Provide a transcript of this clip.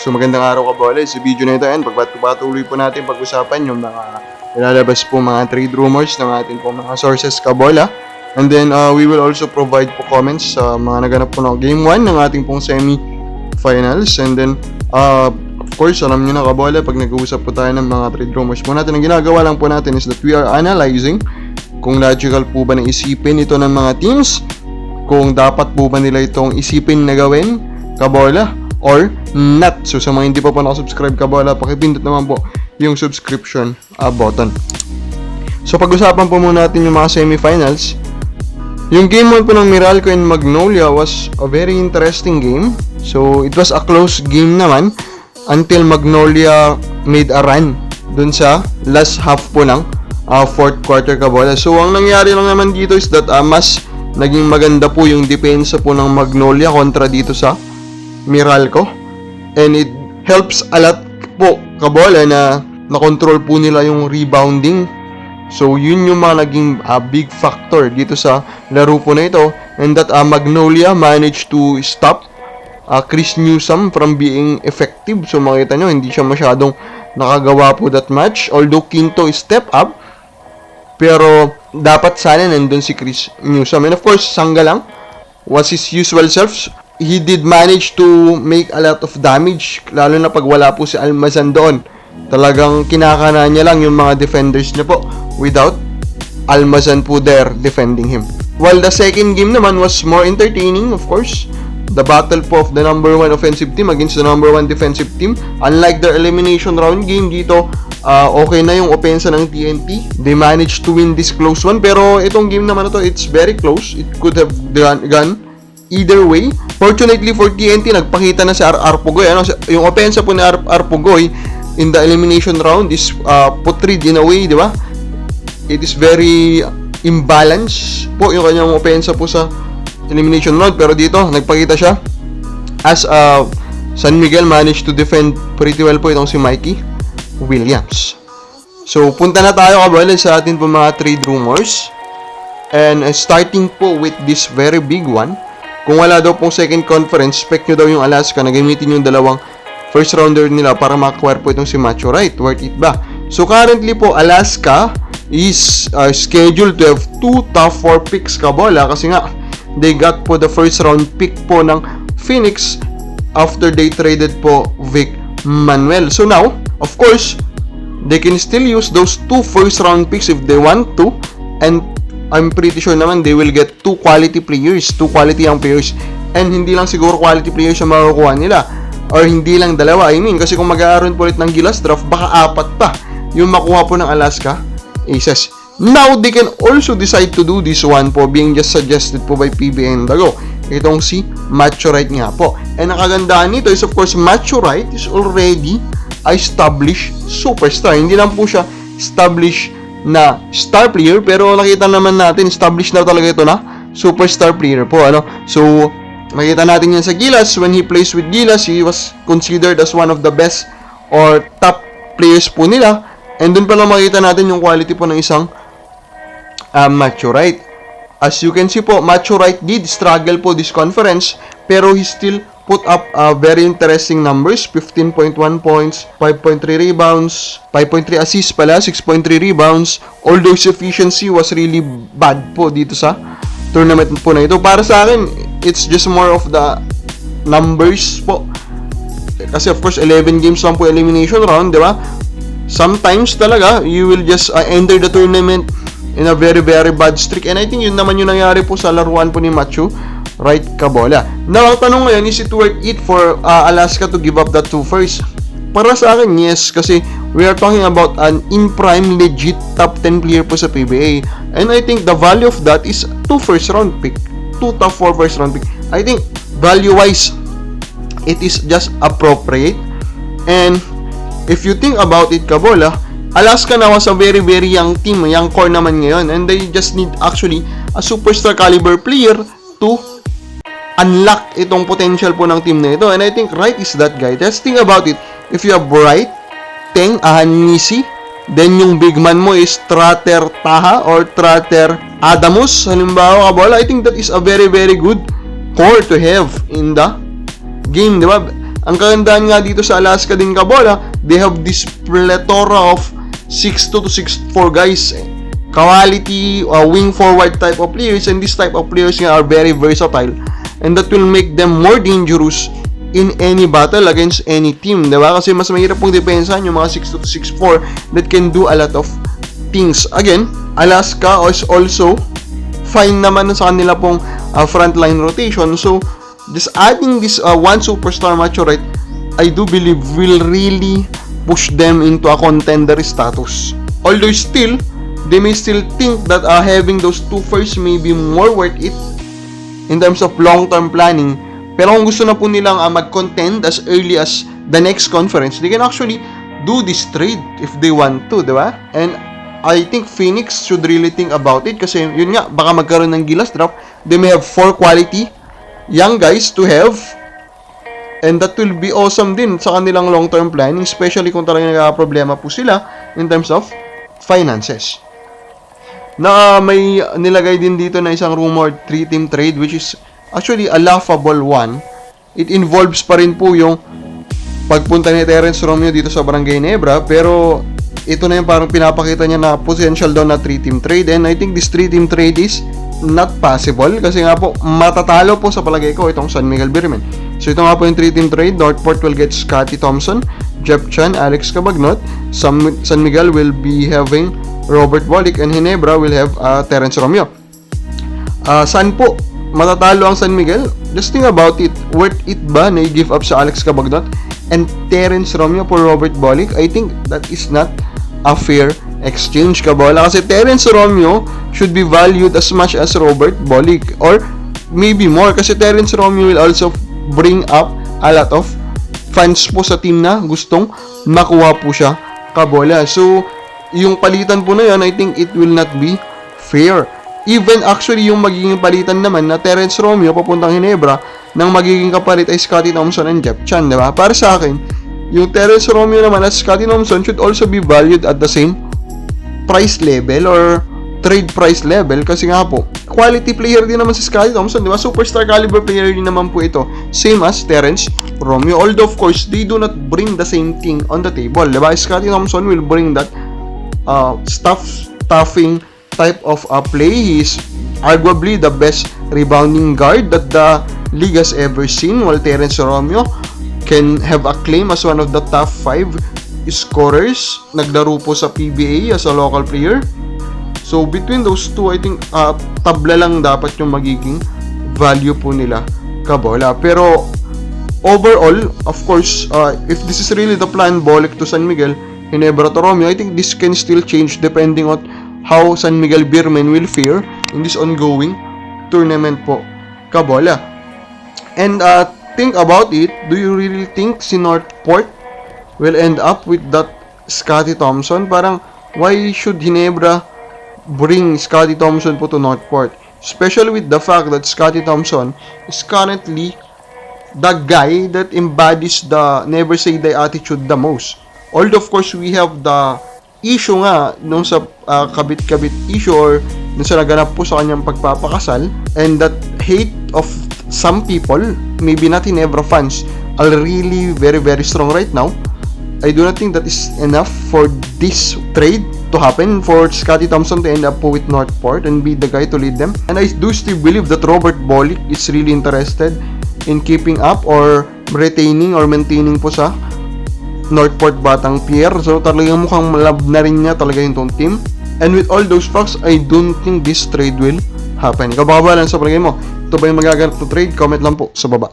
So magandang araw Kabola, sa video na ito pagpatuloy po natin pag-usapan yung mga ilalabas po mga trade rumors ng ating po mga sources Kabola. And then we will also provide po comments sa mga naganap po ng Game 1 ng ating pong semi-finals. And then of course, alam nyo na Kabola, pag nag-uusap po tayo ng mga trade rumors po natin, ang ginagawa lang po natin is that we are analyzing kung logical po ba na isipin ito ng mga teams, kung dapat po ba nila itong isipin na gawin Kabola or not. So sa mga hindi pa po nakasubscribe Kabola, pakipindot naman po yung subscription button. So pag-usapan po muna natin yung mga semifinals. Yung game 1 po ng Meralco and Magnolia was a very interesting game. So it was a close game naman until Magnolia made a run dun sa last half po ng fourth quarter Kabola. So ang nangyari lang naman dito is that mas naging maganda po yung depensa po ng Magnolia kontra dito sa Meralco, and it helps a lot po Kabola na na-control po nila yung rebounding. So yun yung mga naging big factor dito sa laro po na ito, and that Magnolia managed to stop Chris Newsom from being effective. So makita nyo, hindi siya masyadong nakagawa po that match, although Quinto step up, pero dapat sana nandun si Chris Newsom. And of course, Sangga lang was his usual self. He did manage to make a lot of damage, lalo na pag wala po si Almazan doon. Talagang kinakana niya lang yung mga defenders niya po without Almazan po there defending him. While the second game naman was more entertaining, of course. The battle po of the number 1 offensive team against the number 1 defensive team. Unlike their elimination round game dito, okay na yung opensa ng TNT. They managed to win this close one. Pero itong game naman na to, it's very close. It could have gone either way. Fortunately for TNT, nagpakita na si RR Pugoy. Yung opensa po ni RR Pugoy in the elimination round is putrid in a way, di ba? It is very imbalanced po yung kanyang opensa po sa elimination round. Pero dito, nagpakita siya as San Miguel managed to defend pretty well po itong si Mikey Williams. So, punta na tayo Kabola sa atin po mga trade rumors. And starting po with this very big one, kung wala daw pong second conference, spec nyo daw yung Alaska na gamitin yung dalawang first rounder nila para ma-acquire po itong si Macho Wright. Worth it ba? So currently po, Alaska is scheduled to have 2 top 4 picks Kabola kasi nga they got po the first round pick po ng Phoenix after they traded po Vic Manuel. So now, of course, they can still use those 2 first round picks if they want to, and I'm pretty sure naman they will get 2 quality players, 2 quality young players, and hindi lang siguro quality players yung makukuha nila, or hindi lang dalawa, I mean, kasi kung mag-aaron po ulit ng Gilas draft, baka 4 pa yung makuha po ng Alaska Aces. Now, they can also decide to do this one po, being just suggested po by PBN Dago, itong si Macho Wright nga po. And ang kagandahan nito is of course, Macho Wright is already a established superstar. Hindi lang po siya established na star player, pero nakita naman natin established na talaga ito na superstar player po, ano. So makita natin yan sa Gilas. When he plays with Gilas, he was considered as one of the best or top players po nila, and dun pa lang makita natin yung quality po ng isang Macho Wright. As you can see po, Macho Wright did struggle po this conference, pero he still put up very interesting numbers. 15.1 points, 5.3 rebounds, 5.3 assists pala, 6.3 rebounds. Although his efficiency was really bad po dito sa tournament po na ito. Para sa akin, it's just more of the numbers po. Kasi of course, 11 games lang po elimination round, di ba? Sometimes talaga, you will just enter the tournament in a very, very bad streak. And I think yun naman yung nangyari po sa laruan po ni Macho Wright Kabola. Now, ang tanong ngayon, is it worth it for Alaska to give up that 2 first? Para sa akin, yes. Kasi we are talking about an in-prime, legit top 10 player po sa PBA. And I think the value of that is 2 first round pick. 2 top 4 first round pick. I think, value-wise, it is just appropriate. And if you think about it, Kabola, Alaska na was a very, very young team. Young core naman ngayon. And they just need actually a superstar caliber player to unlock itong potential po ng team na ito. And I think Wright is that guy. Just think about it. If you have Wright, Teng, Ahanisi, then yung big man mo is Trater Taha or Trater Adamus, halimbawa Kabola, I think that is a very, very good core to have in the game, di ba? Ang kagandahan nga dito sa Alaska din, Kabola, they have this plethora of 6'2 to 6'4 guys. Quality, wing forward type of players, and this type of players nga are very versatile. And that will make them more dangerous in any battle against any team, diba? Kasi mas mahirap pong depensahan yung mga 6'2 to 6'4 that can do a lot of things. Again, Alaska is also fine naman sa kanila pong frontline rotation. So, just adding this one superstar Macho-Right, I do believe will really push them into a contender status. Although still, they may still think that having those two first may be more worth it in terms of long-term planning. Pero kung gusto na po nilang mag-contend as early as the next conference, they can actually do this trade if they want to, di ba? And I think Phoenix should really think about it kasi yun nga, baka magkaroon ng Gilas draft. They may have 4 quality young guys to have, and that will be awesome din sa kanilang long-term planning, especially kung talagang nagka-problema po sila in terms of finances. Na may nilagay din dito na isang rumored 3-team trade, which is actually a laughable one. It involves pa rin po yung pagpunta ni Terence Romeo dito sa Barangay Nebra, pero ito na yung parang pinapakita niya na potential daw na 3-team trade, and I think this 3-team trade is not possible kasi nga po matatalo po sa palagay ko itong San Miguel Beermen. So ito nga po yung 3-team trade. Northport will get Scotty Thompson, Jeff Chan, Alex Cabagnot. San Miguel will be having Robert Bolick, and Ginebra will have Terence Romeo. Saan po matatalo ang San Miguel? Just think about it. Worth it ba na i-give up sa Alex Cabagnot and Terence Romeo for Robert Bolick? I think that is not a fair exchange, Kabola, kasi Terence Romeo should be valued as much as Robert Bolick, or maybe more, kasi Terence Romeo will also bring up a lot of fans po sa team na gustong makuha po siya, Kabola. So yung palitan po na yan, I think it will not be fair. Even actually yung magiging palitan naman na Terence Romeo papuntang Ginebra, nang magiging kapalit ay Scotty Thompson and Jeff Chan, diba? Para sa akin, yung Terence Romeo naman at Scotty Thompson should also be valued at the same price level or trade price level, kasi nga po quality player din naman si Scotty Thompson, di ba? Superstar caliber player din naman po ito, same as Terence Romeo, although of course they do not bring the same thing on the table, di ba? Scotty Thompson will bring that stuffing type of play. He is arguably the best rebounding guard that the league has ever seen, while Terence Romeo can have a claim as one of the top 5 scorers. Naglaro po sa PBA as a local player. So between those two, I think tabla lang dapat yung magiging value po nila, Kabola. Pero overall, of course, if this is really the plan, Bolick to San Miguel, Ginebra to Romeo, I think this can still change depending on how San Miguel Beermen will fare in this ongoing tournament po, Kabola. And think about it, do you really think si Northport will end up with that Scotty Thompson? Parang, why should Ginebra bring Scotty Thompson po to Northport? Especially with the fact that Scotty Thompson is currently the guy that embodies the never say die attitude the most. Although of course we have the issue nga nung sa kabit-kabit issue or nung sa naganap po sa kanyang pagpapakasal, and that hate of some people, maybe not Ginebra fans, are really very very strong right now. I do not think that is enough for this trade to happen, for Scotty Thompson to end up with Northport and be the guy to lead them. And I do still believe that Robert Bolick is really interested in keeping up or retaining or maintaining po sa Northport Batang Pier. So talagang mukhang love na rin niya talaga yung team. And with all those facts, I don't think this trade will happen. Ikaw ba lang sa palagay mo? Ito ba yung magaganap na trade? Comment lang po sa baba.